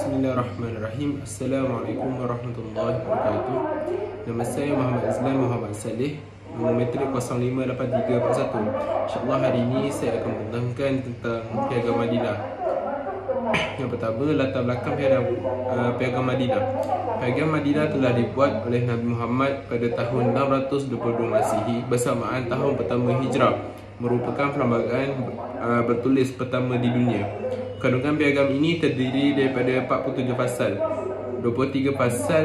Bismillahirrahmanirrahim. Assalamualaikum warahmatullahi wabarakatuh. Nama saya Muhammad Azlan Muhammad Saleh, Nombor 058341. InsyaAllah hari ini saya akan menerangkan tentang Piagam Madinah. Yang pertama, latar belakang Piagam Madinah. Piagam Madinah telah dibuat oleh Nabi Muhammad pada tahun 622 Masihi bersamaan tahun pertama Hijrah. Merupakan perlembagaan bertulis pertama di dunia. Kandungan piagam ini terdiri daripada 47 pasal. 23 pasal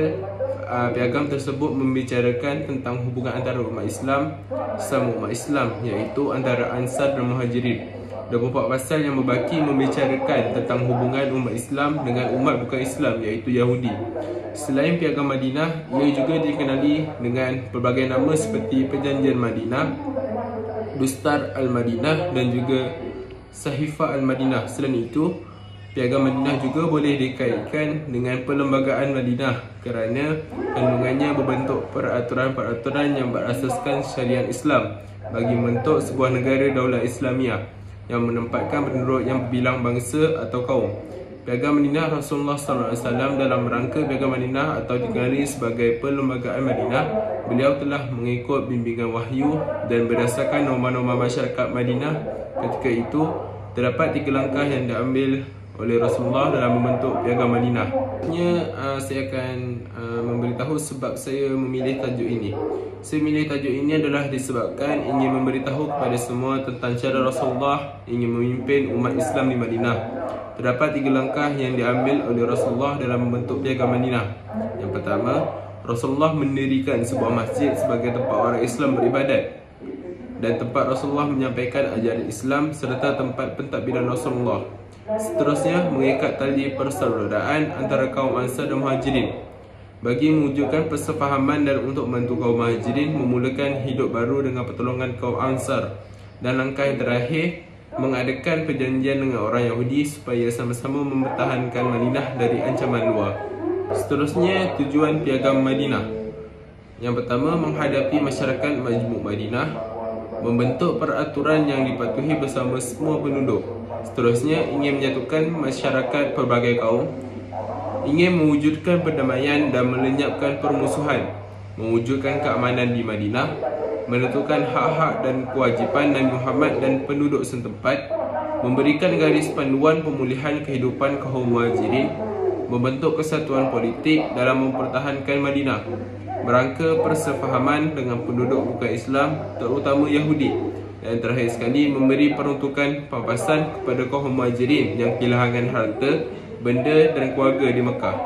piagam tersebut membicarakan tentang hubungan antara umat Islam sesama umat Islam, iaitu antara Ansar dan Muhajirin. 24 pasal yang berbaki membicarakan tentang hubungan umat Islam dengan umat bukan Islam, iaitu Yahudi. Selain Piagam Madinah, ia juga dikenali dengan pelbagai nama seperti Perjanjian Madinah, Dustar Al-Madinah dan juga Sahifah Al-Madinah. Selain itu, Piagam Madinah juga boleh dikaitkan dengan Perlembagaan Madinah kerana kandungannya berbentuk peraturan-peraturan yang berasaskan syariat Islam bagi membentuk sebuah negara daulat Islamiah yang menempatkan penduduk yang berbilang bangsa atau kaum. Piagam Madinah Rasulullah SAW dalam rangka Piagam Madinah atau dikenali sebagai Perlembagaan Madinah, beliau telah mengikut bimbingan wahyu dan berdasarkan norma-norma masyarakat Madinah ketika itu. Terdapat 3 langkah yang diambil oleh Rasulullah dalam membentuk Piagam Madinah. Saya akan memberitahu sebab saya memilih tajuk ini. Saya memilih tajuk ini adalah disebabkan ingin memberitahu kepada semua tentang cara Rasulullah ingin memimpin umat Islam di Madinah. Terdapat 3 langkah yang diambil oleh Rasulullah dalam membentuk Piagam Madinah. Yang pertama, Rasulullah mendirikan sebuah masjid sebagai tempat orang Islam beribadat dan tempat Rasulullah menyampaikan ajaran Islam serta tempat pentadbiran Rasulullah. Seterusnya, mengikat tali persaudaraan antara kaum Ansar dan Muhajirin bagi mewujudkan persefahaman dan untuk membantu kaum Muhajirin memulakan hidup baru dengan pertolongan kaum Ansar. Dan langkah yang terakhir, mengadakan perjanjian dengan orang Yahudi supaya sama-sama mempertahankan Madinah dari ancaman luar. Seterusnya, tujuan Piagam Madinah. Yang pertama, menghadapi masyarakat Majmuk Madinah, membentuk peraturan yang dipatuhi bersama semua penduduk. Seterusnya, ingin menyatukan masyarakat pelbagai kaum, ingin mewujudkan perdamaian dan melenyapkan permusuhan, mewujudkan keamanan di Madinah, menentukan hak-hak dan kewajipan Nabi Muhammad dan penduduk setempat, memberikan garis panduan pemulihan kehidupan kaum Muhajirin, membentuk kesatuan politik dalam mempertahankan Madinah, berangka persefahaman dengan penduduk bukan Islam, terutama Yahudi, dan terakhir sekali memberi peruntukan pampasan kepada kaum Muhajirin yang kehilangan harta, benda dan keluarga di Mekah.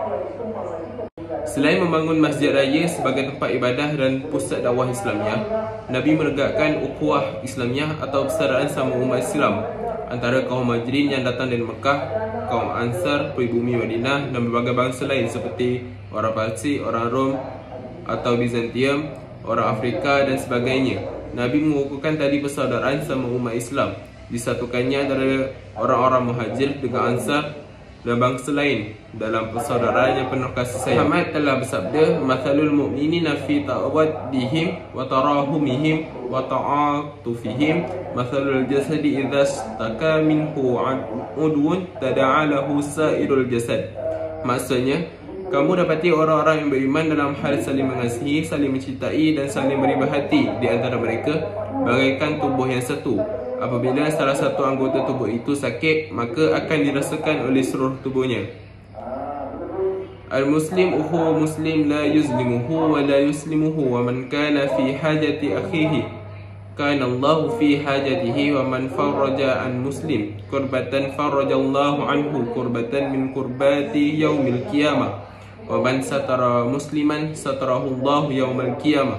Selain membangun masjid raya sebagai tempat ibadah dan pusat dakwah Islamiah, Nabi menegakkan ukhuwah Islamiah atau persaudaraan sama umat Islam antara kaum Muhajirin yang datang dari Mekah, kaum Ansar, pribumi Madinah dan berbagai bangsa lain seperti orang Parsi, orang Rom atau Bizantium, orang Afrika dan sebagainya. Nabi mengukuhkan tali persaudaraan sama umat Islam, disatukannya antara orang-orang Muhajir dengan Ansar dan bangsa lain dalam persaudaraan yang penuh kasih sayang. Muhammad telah bersabda, "Mathalul mu'minina fi tawaddihim wa tarahumihim wa ta'atufihim mathalul jasadi idza istaka minhu 'udwun tada'a lahu sa'irul jasad." Maksudnya, kamu dapati orang-orang yang beriman dalam hal saling mengasihi, saling mencintai dan saling beribah hati di antara mereka bagaikan tubuh yang satu. Apabila salah satu anggota tubuh itu sakit, maka akan dirasakan oleh seluruh tubuhnya. Al-Muslim uhu Muslim la yuzlimuhu wa la yuslimuhu wa man kana fi hajati akhihi kana Allahu fi hajatihi wa man farraja an Muslim kurbatan farrajallahu anhu kurbatan min kurbati yaumil qiyamah wa man satara musliman satarahu Allahu yaumal qiyamah.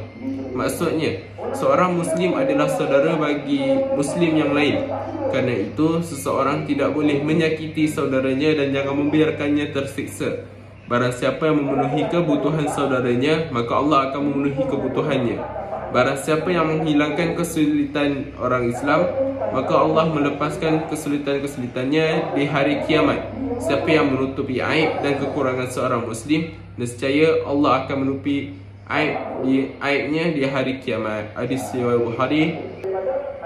Maksudnya, seorang Muslim adalah saudara bagi Muslim yang lain. Kerana itu, seseorang tidak boleh menyakiti saudaranya dan jangan membiarkannya tersiksa. Barang siapa yang memenuhi kebutuhan saudaranya, maka Allah akan memenuhi kebutuhannya. Barang siapa yang menghilangkan kesulitan orang Islam, maka Allah melepaskan kesulitan-kesulitannya di hari kiamat. Siapa yang menutupi aib dan kekurangan seorang Muslim, nescaya Allah akan menutupi aibnya di hari kiamat. Hadis riwayat Bukhari.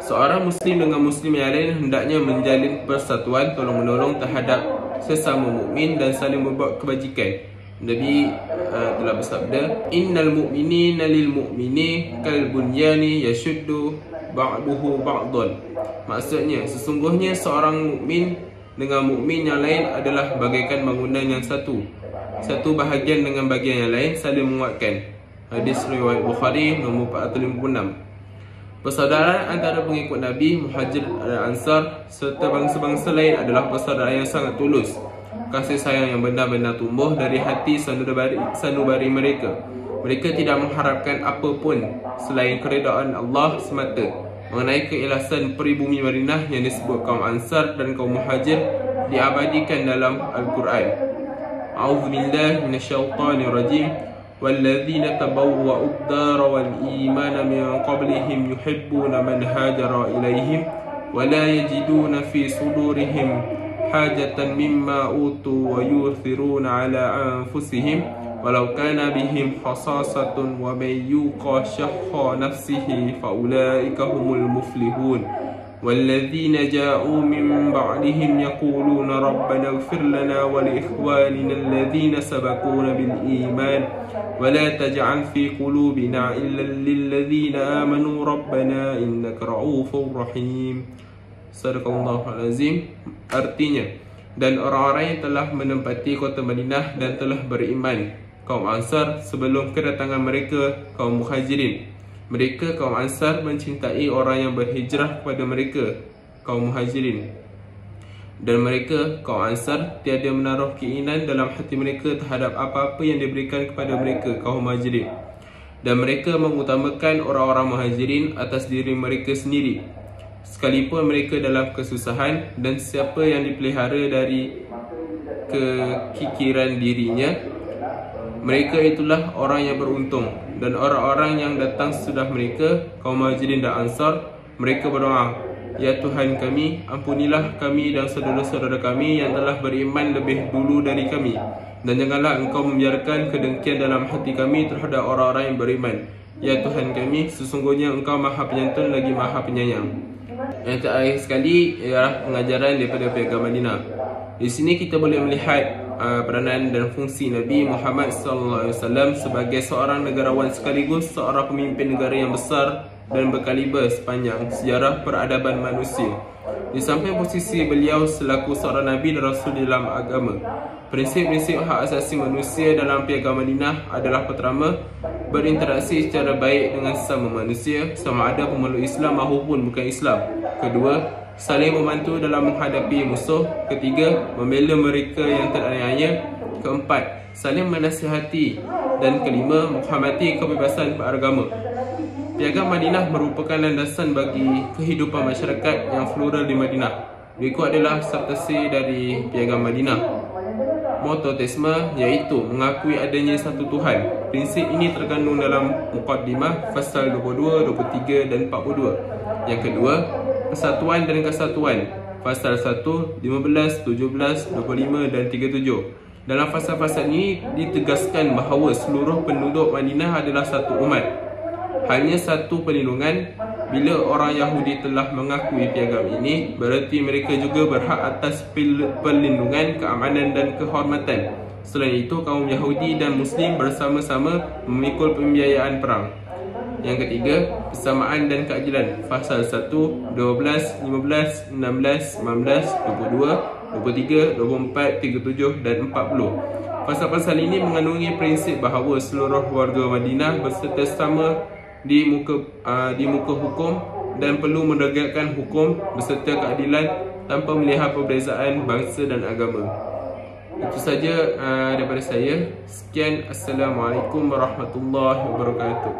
Seorang Muslim dengan Muslim yang lain hendaknya menjalin persatuan tolong-menolong terhadap sesama mukmin dan saling berbuat kebajikan. Nabi telah bersabda, innal mu'minina lil mu'mini kal bunyani yashuddu ba'duhu ba'dhan. Maksudnya, sesungguhnya seorang mukmin dengan mukmin yang lain adalah bagaikan bangunan yang satu bahagian dengan bahagian yang lain saling menguatkan. Hadis riwayat Bukhari nombor 456. Persaudaraan antara pengikut Nabi, Muhajir dan Ansar serta bangsa-bangsa lain adalah persaudaraan yang sangat tulus. Kasih sayang yang benar-benar tumbuh dari hati sanubari mereka. Mereka tidak mengharapkan apapun selain keredaan Allah semata. Mengenai keikhlasan peribumi Madinah yang disebut kaum Ansar dan kaum Muhajir diabadikan dalam Al-Quran. A'udzubillahi minasyaitonirrajim. وَالَّذِينَ تَبَوَّأُوا الدَّارَ وَالْإِيمَانَ مِنْ قَبْلِهِمْ يُحِبُّونَ مَنْ هَاجَرَ إِلَيْهِمْ وَلَا يَجِدُونَ فِي صُدُورِهِمْ حَاجَةً مِمَّا أُوتُوا وَيُؤْثِرُونَ عَلَى أَنفُسِهِمْ وَلَوْ كَانَ بِهِمْ خَصَاصَةٌ وَمَن يُوقَ شُحَّ نَفْسِهِ فَأُولَئِكَ هُمُ الْمُفْلِحُونَ والذين جاءوا من بعدهم يقولون ربنا اغفر لنا ولإخواننا الذين سبقونا بالإيمان ولا تجعل في قلوبنا إلا للذين آمنوا ربنا إنك رؤوف رحيم. Sadaqallahul azim. Artinya, dan orang-orang yang telah menempati kota Madinah dan telah beriman, kaum Ansar, sebelum kedatangan mereka kaum Muhajirin. Mereka kaum Ansar mencintai orang yang berhijrah kepada mereka kaum Muhajirin. Dan mereka kaum Ansar tiada menaruh keinginan dalam hati mereka terhadap apa-apa yang diberikan kepada mereka kaum Muhajirin. Dan mereka mengutamakan orang-orang Muhajirin atas diri mereka sendiri, sekalipun mereka dalam kesusahan. Dan siapa yang dipelihara dari kekikiran dirinya, mereka itulah orang yang beruntung. Dan orang-orang yang datang sesudah mereka, kaum Muhajirin dan Ansar, mereka berdoa, ya Tuhan kami, ampunilah kami dan saudara-saudara kami yang telah beriman lebih dulu dari kami. Dan janganlah Engkau membiarkan kedengkian dalam hati kami terhadap orang-orang yang beriman. Ya Tuhan kami, sesungguhnya Engkau Maha Penyantun lagi Maha Penyayang. Yang terakhir sekali ialah pengajaran daripada Piagam Madinah. Di sini kita boleh melihat peranan dan fungsi Nabi Muhammad SAW sebagai seorang negarawan sekaligus seorang pemimpin negara yang besar dan berkaliber sepanjang sejarah peradaban manusia. Di samping posisi beliau selaku seorang Nabi dan Rasul dalam agama, prinsip-prinsip hak asasi manusia dalam Piagam Madinah adalah: pertama, berinteraksi secara baik dengan sesama manusia, sama ada pemeluk Islam maupun bukan Islam. Kedua, saling membantu dalam menghadapi musuh. Ketiga, membela mereka yang teraniaya. Keempat, saling menasihati. Dan kelima, menghormati kebebasan beragama. Piagam Madinah merupakan landasan bagi kehidupan masyarakat yang plural di Madinah. Berikut adalah sabtasi dari Piagam Madinah. Monoteisme, iaitu mengakui adanya satu Tuhan. Prinsip ini terkandung dalam Muqaddimah pasal 22, 23 dan 42. Yang kedua, persatuan dan kesatuan, pasal 1, 15, 17, 25 dan 37. Dalam pasal-pasal ini ditegaskan bahawa seluruh penduduk Madinah adalah satu umat. Hanya satu perlindungan: bila orang Yahudi telah mengakui piagam ini, berarti mereka juga berhak atas perlindungan, keamanan dan kehormatan. Selain itu, kaum Yahudi dan Muslim bersama-sama memikul pembiayaan perang. Yang ketiga, persamaan dan keadilan, pasal 1, 12, 15, 16, 19, 22, 23, 24, 37 dan 40. Pasal-pasal ini mengandungi prinsip bahawa seluruh warga Madinah berserta sama di muka hukum dan perlu menegakkan hukum beserta keadilan tanpa melihat perbezaan bangsa dan agama. Itu saja daripada saya. Sekian, Assalamualaikum warahmatullahi wabarakatuh.